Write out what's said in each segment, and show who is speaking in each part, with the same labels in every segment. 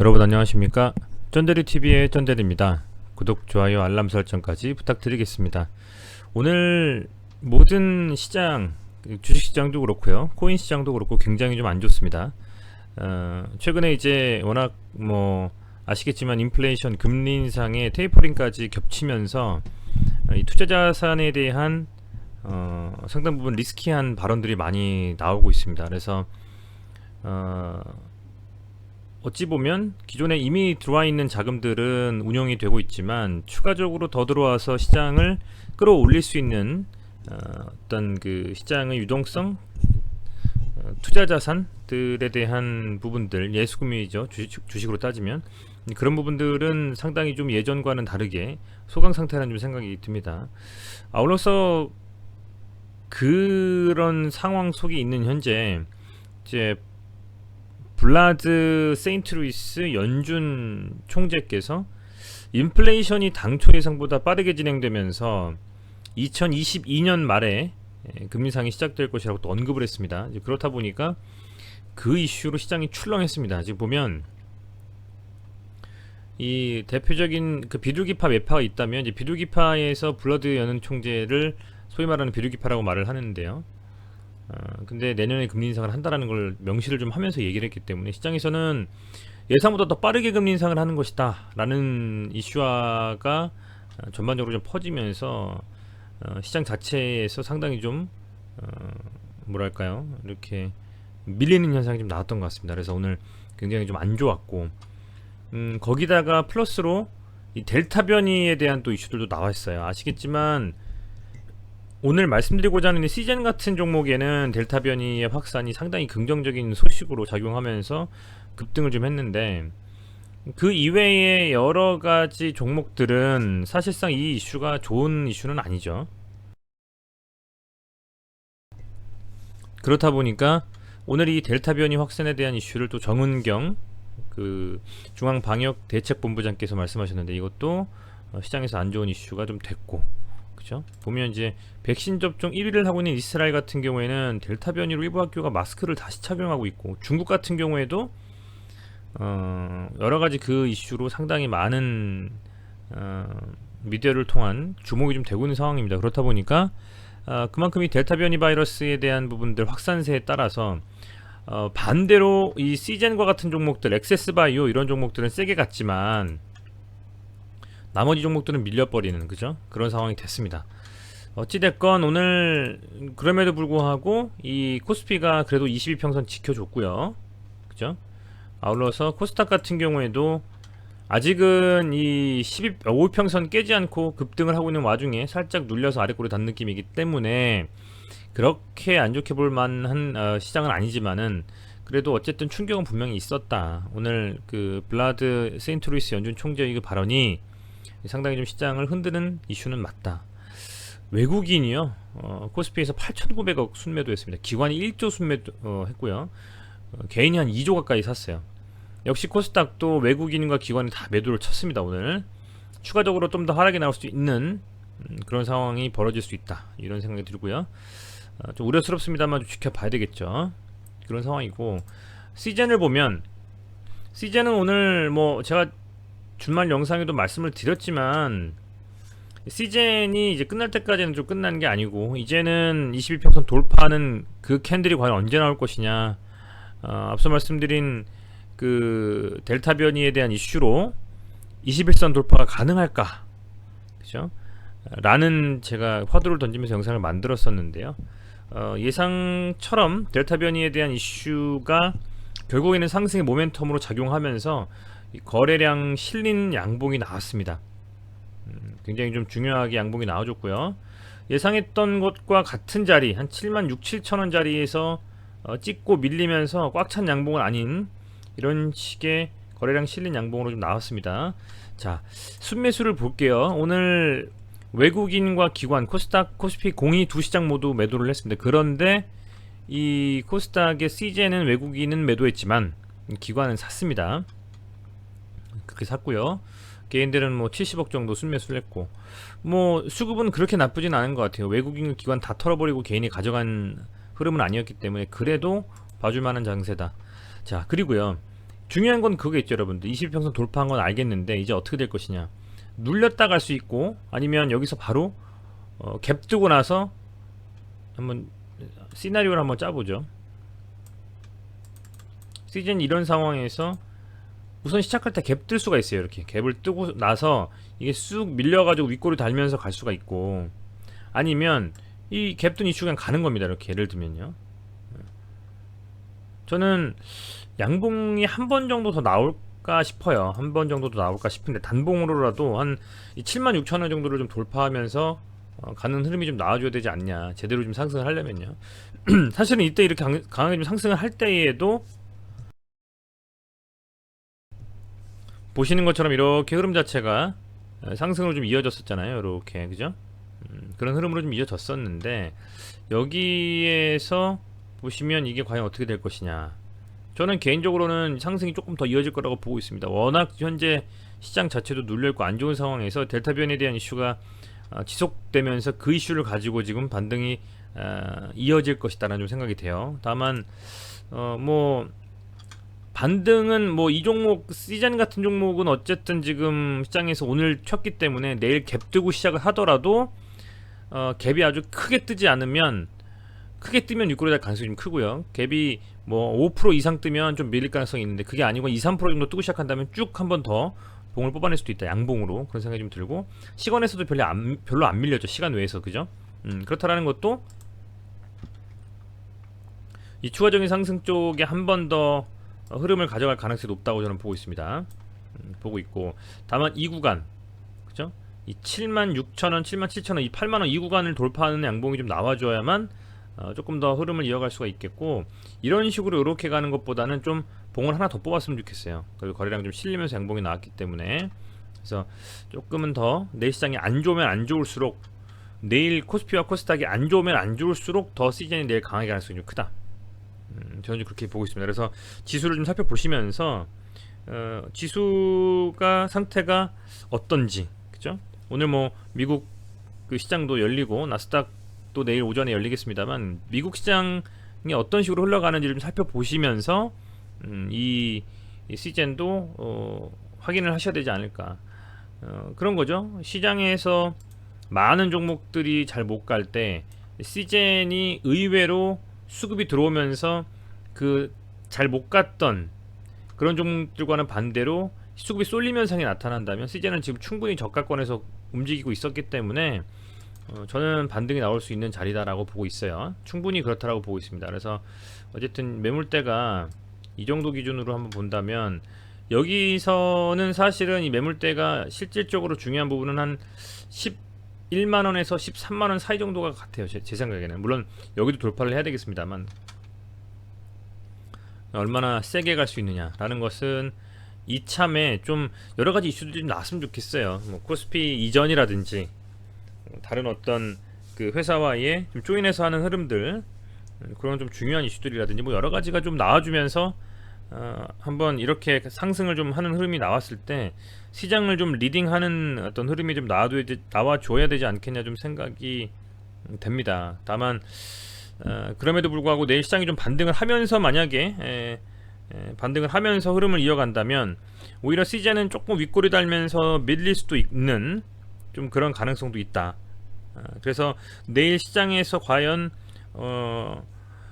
Speaker 1: 여러분 안녕하십니까? 쩐데리TV의 쩐데리입니다. 구독, 좋아요, 알람 설정까지 부탁드리겠습니다. 오늘 모든 시장, 주식시장도 그렇고요, 코인 시장도 그렇고 굉장히 좀 안 좋습니다. 최근에 이제 워낙 아시겠지만 인플레이션, 금리 인상에 테이퍼링까지 겹치면서 이 투자자산에 대한 상당 부분 리스키한 발언들이 많이 나오고 있습니다. 그래서 어찌 보면 기존에 이미 들어와 있는 자금들은 운용이 되고 있지만 추가적으로 더 들어와서 시장을 끌어올릴 수 있는 어떤 그 시장의 유동성, 투자 자산들에 대한 부분들, 예수금이죠. 주식으로 따지면 그런 부분들은 상당히 좀 예전과는 다르게 소강 상태라는 좀 생각이 듭니다. 아울러서 그런 상황 속에 있는 현재 이제 블라드 세인트루이스 연준 총재께서 인플레이션이 당초 예상보다 빠르게 진행되면서 2022년 말에 금리 인상이 시작될 것이라고 또 언급을 했습니다. 이제 그렇다 보니까 그 이슈로 시장이 출렁했습니다. 지금 보면 이 대표적인 그 비둘기파 매파가 있다면 이제 비둘기파에서 블라드 연준 총재를 소위 말하는 비둘기파라고 말을 하는데요. 근데 내년에 금리 인상을 한다라는 걸 명시를 좀 하면서 얘기를 했기 때문에 시장에서는 예상보다 더 빠르게 금리 인상을 하는 것이다 라는 이슈화가 전반적으로 좀 퍼지면서 시장 자체에서 상당히 좀 뭐랄까요, 이렇게 밀리는 현상이 좀 나왔던 것 같습니다. 그래서 오늘 굉장히 좀 안 좋았고, 거기다가 플러스로 이 델타 변이에 대한 또 이슈들도 나왔어요. 아시겠지만 오늘 말씀드리고자 하는 시젠 같은 종목에는 델타 변이의 확산이 상당히 긍정적인 소식으로 작용하면서 급등을 좀 했는데, 그 이외의 여러 가지 종목들은 사실상 이 이슈가 좋은 이슈는 아니죠. 그렇다 보니까 오늘 이 델타 변이 확산에 대한 이슈를 또 정은경 그 중앙방역대책본부장께서 말씀하셨는데, 이것도 시장에서 안 좋은 이슈가 좀 됐고, 그죠? 보면 이제 백신 접종 1위를 하고 있는 이스라엘 같은 경우에는 델타 변이로 일부 학교가 마스크를 다시 착용하고 있고, 중국 같은 경우에도 여러 가지 그 이슈로 상당히 많은 미디어를 통한 주목이 좀 되고 있는 상황입니다. 그렇다 보니까 그만큼 이 델타 변이 바이러스에 대한 부분들 확산세에 따라서 반대로 이 시젠과 같은 종목들, 엑세스바이오 이런 종목들은 세게 갔지만 나머지 종목들은 밀려버리는, 그죠? 그런 상황이 됐습니다. 어찌됐건 오늘 그럼에도 불구하고 이 코스피가 그래도 22평선 지켜줬고요, 그죠? 아울러서 코스닥 같은 경우에도 아직은 이 15평선 깨지 않고 급등을 하고 있는 와중에 살짝 눌려서 아래꼬리 단 느낌이기 때문에 그렇게 안 좋게 볼 만한 시장은 아니지만은 그래도 어쨌든 충격은 분명히 있었다. 오늘 그 블라드 세인트루이스 연준 총재의 그 발언이 상당히 좀 시장을 흔드는 이슈는 맞다. 외국인이요, 코스피에서 8,900억 순매도했습니다. 기관이 1조 순매도 했고요, 개인이 한 2조 가까이 샀어요. 역시 코스닥도 외국인과 기관이 다 매도를 쳤습니다. 오늘 추가적으로 좀 더 하락이 나올 수 있는 그런 상황이 벌어질 수 있다, 이런 생각이 들고요. 좀 우려스럽습니다만 좀 지켜봐야 되겠죠. 그런 상황이고, 시젠을 보면 시젠은 오늘 제가 주말 영상에도 말씀을 드렸지만 시젠이 이제 끝날 때까지는 좀 끝나는 게 아니고, 이제는 22평선 돌파하는 그 캔들이 과연 언제 나올 것이냐, 앞서 말씀드린 그 델타 변이에 대한 이슈로 21선 돌파가 가능할까, 그죠? 라는 제가 화두를 던지면서 영상을 만들었었는데요. 예상처럼 델타 변이에 대한 이슈가 결국에는 상승의 모멘텀으로 작용하면서 거래량 실린 양봉이 나왔습니다. 굉장히 좀 중요하게 양봉이 나와줬고요. 예상했던 것과 같은 자리, 한 7만 6, 7천원 자리에서 찍고 밀리면서 꽉 찬 양봉은 아닌 이런 식의 거래량 실린 양봉으로 좀 나왔습니다. 자, 순매수를 볼게요. 오늘 외국인과 기관, 코스닥, 코스피 공이 두 시장 모두 매도를 했습니다. 그런데 이 코스닥의 시젠은 외국인은 매도했지만 기관은 샀습니다. 그렇게 샀고요. 개인들은 70억 정도 순매수를 했고, 수급은 그렇게 나쁘진 않은 것 같아요. 외국인 기관 다 털어버리고 개인이 가져간 흐름은 아니었기 때문에 그래도 봐줄만한 장세다. 자, 그리고요, 중요한 건 그게 있죠, 여러분들. 21평선 돌파한 건 알겠는데 이제 어떻게 될 것이냐. 눌렸다 갈 수 있고, 아니면 여기서 바로 갭 뜨고 나서 한번 시나리오를 한번 짜보죠. 시즌 이런 상황에서 우선 시작할 때 갭 뜰 수가 있어요. 이렇게 갭을 뜨고 나서 이게 쑥 밀려가지고 윗골을 달면서 갈 수가 있고, 아니면 이 갭 뜬 이슈가 그냥 가는 겁니다. 이렇게 예를 들면요. 저는 양봉이 한 번 정도 더 나올까 싶어요. 한 번 정도 더 나올까 싶은데, 단봉으로라도 한 76,000원 정도를 좀 돌파하면서 가는 흐름이 좀 나와줘야 되지 않냐, 제대로 좀 상승을 하려면요. 사실은 이때 이렇게 강하게 좀 상승을 할 때에도 보시는 것처럼 이렇게 흐름 자체가 상승으로 좀 이어졌었잖아요. 이렇게, 그죠? 그런 흐름으로 좀 이어졌었는데, 여기에서 보시면 이게 과연 어떻게 될 것이냐. 저는 개인적으로는 상승이 조금 더 이어질 거라고 보고 있습니다. 워낙 현재 시장 자체도 눌려있고 안 좋은 상황에서 델타 변이에 대한 이슈가 지속되면서 그 이슈를 가지고 지금 반등이 이어질 것이다라는 좀 생각이 돼요. 다만 뭐 반등은 뭐 이 종목 시즌 같은 종목은 어쨌든 지금 시장에서 오늘 쳤기 때문에 내일 갭 뜨고 시작을 하더라도 갭이 아주 크게 뜨지 않으면, 크게 뜨면 윗골에 달 가능성이 좀 크고요. 갭이 뭐 5% 이상 뜨면 좀 밀릴 가능성이 있는데, 그게 아니고 2-3% 정도 뜨고 시작한다면 쭉 한 번 더 봉을 뽑아낼 수도 있다, 양봉으로. 그런 생각이 좀 들고, 시간에서도 별로 안 밀렸죠, 시간 외에서. 그죠? 그렇다라는 것도 이 추가적인 상승 쪽에 한 번 더 흐름을 가져갈 가능성이 높다고 저는 보고 있습니다. 보고 있고, 다만 이 구간, 그죠? 이 76,000원, 77,000원, 이 8만원 이 구간을 돌파하는 양봉이 좀 나와줘야만 조금 더 흐름을 이어갈 수가 있겠고, 이런 식으로 이렇게 가는 것보다는 좀 봉을 하나 더 뽑았으면 좋겠어요. 그리고 거래량 좀 실리면서 양봉이 나왔기 때문에. 그래서 조금은 더 내일 시장이 안 좋으면 안 좋을수록, 내일 코스피와 코스닥이 안 좋으면 안 좋을수록 더 시즌이 내일 강하게 가능성이 좀 크다. 저는 좀 그렇게 보고 있습니다. 그래서 지수를 좀 살펴보시면서 지수가 상태가 어떤지, 그죠? 오늘 뭐 미국 그 시장도 열리고 나스닥도 내일 오전에 열리겠습니다만, 미국 시장이 어떤 식으로 흘러가는지를 좀 살펴보시면서 이 시즌도 확인을 하셔야 되지 않을까, 그런 거죠. 시장에서 많은 종목들이 잘 못 갈 때 시즌이 의외로 수급이 들어오면서 그 잘 못 갔던 그런 종목들과는 반대로 수급이 쏠리면 상이 나타난다면, 시즌은 지금 충분히 저가권에서 움직이고 있었기 때문에 저는 반등이 나올 수 있는 자리다라고 보고 있어요. 충분히 그렇다라고 보고 있습니다. 그래서 어쨌든 매물대가 이 정도 기준으로 한번 본다면, 여기서는 사실은 이 매물대가 실질적으로 중요한 부분은 한 11만원에서 13만원 사이 정도가 같아요. 제 생각에는. 물론 여기도 돌파를 해야 되겠습니다만, 얼마나 세게 갈 수 있느냐라는 것은 이참에 좀 여러가지 이슈들이 좀 나왔으면 좋겠어요. 뭐 코스피 이전이라든지 다른 어떤 그 회사와의 좀 조인해서 하는 흐름들, 그런 좀 중요한 이슈들이라든지 뭐 여러가지가 좀 나와주면서 한번 이렇게 상승을 좀 하는 흐름이 나왔을 때 시장을 좀 리딩하는 어떤 흐름이 좀 나와줘야 되지 않겠냐 좀 생각이 됩니다. 다만 그럼에도 불구하고 내일 시장이 좀 반등을 하면서, 만약에 반등을 하면서 흐름을 이어간다면 오히려 시즌은 조금 윗골이 달면서 밀릴 수도 있는 좀 그런 가능성도 있다. 그래서 내일 시장에서 과연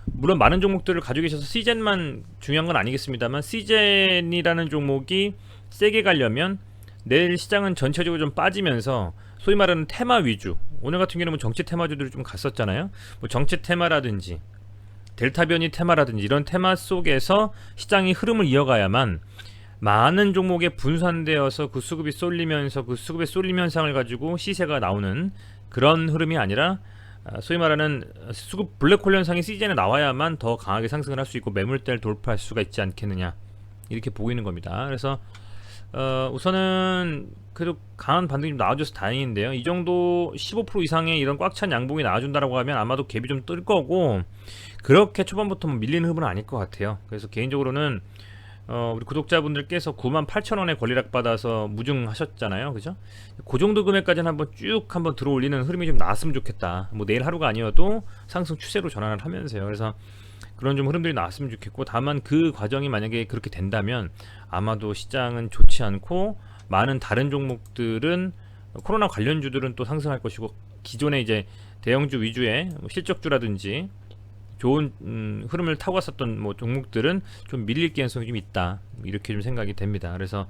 Speaker 1: 물론 많은 종목들을 가지고 계셔서 시즌만 중요한 건 아니겠습니다만, 시즌이라는 종목이 세게 가려면 내일 시장은 전체적으로 좀 빠지면서 소위 말하는 테마 위주, 오늘 같은 경우는 뭐 정치 테마주들이 좀 갔었잖아요. 뭐 정치 테마라든지 델타 변이 테마라든지 이런 테마 속에서 시장이 흐름을 이어가야만 많은 종목에 분산되어서 그 수급이 쏠리면서 그 수급의 쏠림 현상을 가지고 시세가 나오는 그런 흐름이 아니라, 소위 말하는 수급 블랙홀 현상이 시즌에 나와야만 더 강하게 상승을 할 수 있고 매물대를 돌파할 수가 있지 않겠느냐, 이렇게 보고 있는 겁니다. 그래서 우선은 그래도 강한 반등이 좀 나와줘서 다행인데요. 이 정도 15% 이상의 이런 꽉 찬 양봉이 나와준다라고 하면 아마도 갭이 좀 뜰 거고, 그렇게 초반부터 뭐 밀리는 흐름은 아닐 것 같아요. 그래서 개인적으로는 우리 구독자분들께서 98,000원에 권리락 받아서 무증하셨잖아요, 그죠? 그 정도 금액까지는 한번 들어올리는 흐름이 좀 나왔으면 좋겠다. 뭐 내일 하루가 아니어도 상승 추세로 전환을 하면서요. 그래서 그런 좀 흐름들이 나왔으면 좋겠고, 다만 그 과정이 만약에 그렇게 된다면 아마도 시장은 좋지 않고 많은 다른 종목들은 코로나 관련주들은 또 상승할 것이고, 기존에 이제 대형주 위주의 뭐 실적주라든지 좋은 흐름을 타고 갔었던 뭐 종목들은 좀 밀릴 가능성이 좀 있다, 이렇게 좀 생각이 됩니다. 그래서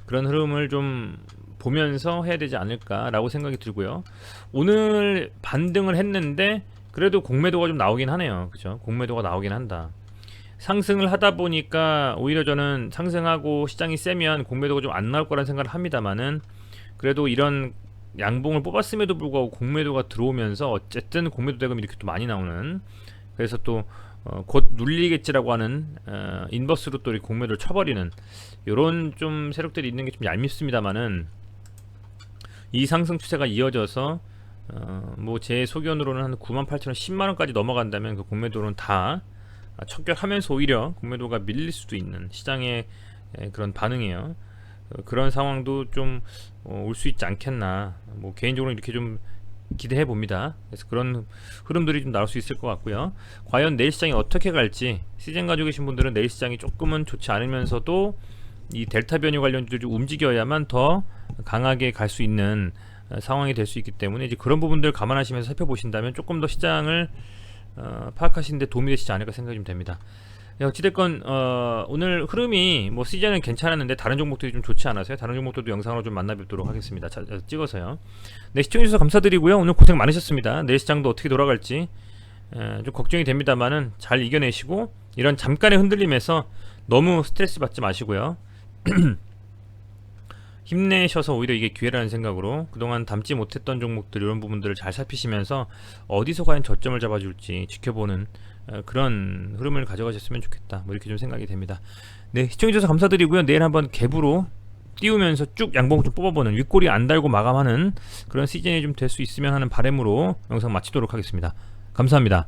Speaker 1: 그런 흐름을 좀 보면서 해야 되지 않을까라고 생각이 들고요. 오늘 반등을 했는데 그래도 공매도가 좀 나오긴 하네요. 그죠? 공매도가 나오긴 한다. 상승을 하다 보니까 오히려 저는 상승하고 시장이 세면 공매도가 좀 안 나올 거란 생각을 합니다만은, 그래도 이런 양봉을 뽑았음에도 불구하고 공매도가 들어오면서 어쨌든 공매도 대금이 이렇게 또 많이 나오는, 그래서 또 곧 눌리겠지라고 하는 인버스로 또 이렇게 공매도를 쳐버리는 요런 좀 세력들이 있는 게 좀 얄밉습니다만은, 이 상승 추세가 이어져서 뭐 제 소견으로는 한 98,000원 10만원까지 넘어간다면 그 공매도는 다 척결하면서 오히려 공매도가 밀릴 수도 있는 시장의 그런 반응이에요. 그런 상황도 좀 올 수 있지 않겠나, 뭐 개인적으로 이렇게 좀 기대해 봅니다. 그래서 그런 흐름들이 좀 나올 수 있을 것 같고요. 과연 내일 시장이 어떻게 갈지, 시즌 가지고 계신 분들은 내일 시장이 조금은 좋지 않으면서도 이 델타 변이 관련주들이 움직여야만 더 강하게 갈 수 있는 상황이 될 수 있기 때문에, 이제 그런 부분들 감안하시면서 살펴보신다면 조금 더 시장을 파악하시는 데 도움이 되시지 않을까 생각이 좀 됩니다. 어찌됐건 오늘 흐름이 뭐 시즌은 괜찮았는데 다른 종목들이 좀 좋지 않아서요. 다른 종목들도 영상으로 좀 만나 뵙도록 하겠습니다. 찍어서요. 네, 시청해주셔서 감사드리고요. 오늘 고생 많으셨습니다. 내일 시장도 어떻게 돌아갈지 좀 걱정이 됩니다만은 잘 이겨내시고, 이런 잠깐의 흔들림에서 너무 스트레스 받지 마시고요. 힘내셔서 오히려 이게 기회라는 생각으로 그동안 담지 못했던 종목들, 이런 부분들을 잘 살피시면서 어디서 과연 저점을 잡아줄지 지켜보는 그런 흐름을 가져가셨으면 좋겠다, 뭐 이렇게 좀 생각이 됩니다. 네, 시청해주셔서 감사드리고요. 내일 한번 갭으로 띄우면서 쭉 양봉을 좀 뽑아보는, 윗꼬리 안 달고 마감하는 그런 시즌이 좀 될 수 있으면 하는 바람으로 영상 마치도록 하겠습니다. 감사합니다.